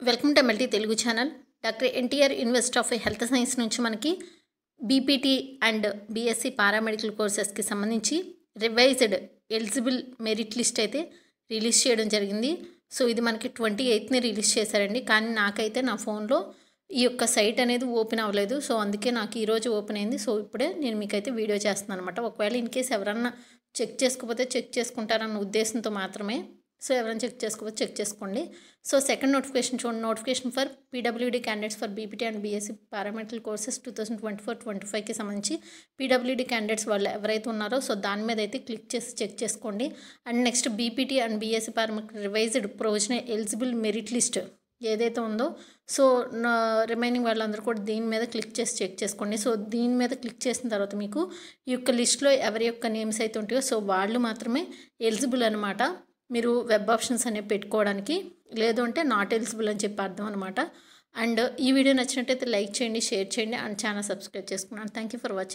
Welcome to MLT Telugu channel. Doctor NTR university of health science నుంచి మనకి BPT and BSc paramedical కోర్సెస్కి సంబంధించి revised eligible merit list అయితే release చేయడం జరిగింది. సో ఇది మనకి 28ని రిలీజ్ చేశారండి. కానీ నాకైతే నా ఫోన్లో ఈ యొక్క సైట్ అనేది ఓపెన్ అవ్వలేదు. సో అందుకే నాకు ఈరోజు ఓపెన్ అయింది. సో ఇప్పుడే నేను మీకైతే వీడియో చేస్తున్నాను అనమాట. ఒకవేళ ఇన్ కేసు ఎవరన్నా చెక్ చేసుకోకపోతే చెక్ చేసుకుంటారన్న ఉద్దేశంతో మాత్రమే. సో ఎవరైనా చెక్ చేసుకోవచ్చు, చెక్ చేసుకోండి. సో సెకండ్ నోటిఫికేషన్ చూడండి. Notification for PWD candidates for BPT and BSc paramedical courses 2024-25కి సంబంధించి పీడబ్ల్యూడీ క్యాండిడేట్స్ వాళ్ళు ఎవరైతే ఉన్నారో సో దాని మీద అయితే క్లిక్ చేసి చెక్ చేసుకోండి. And next BPT and BSc paramedical revised provisional eligible merit list ఏదైతే ఉందో సో రిమైనింగ్ వాళ్ళందరూ కూడా దీని మీద క్లిక్ చేసి చెక్ చేసుకోండి. సో దీని మీద క్లిక్ చేసిన తర్వాత మీకు ఈ యొక్క లిస్ట్లో ఎవరి యొక్క నేమ్స్ అయితే ఉంటాయో సో వాళ్ళు మాత్రమే ఎలిజిబుల్ అనమాట. మీరు వెబ్ ఆప్షన్స్ అనేవి పెట్టుకోవడానికి, లేదు అంటే నాట్ ఎలిజిబుల్ అని చెప్పి అర్థం అనమాట. అండ్ ఈ వీడియో నచ్చినట్టయితే లైక్ చేయండి, షేర్ చేయండి అండ్ ఛానల్ సబ్స్క్రైబ్ చేసుకున్నాను. Thank you for watching.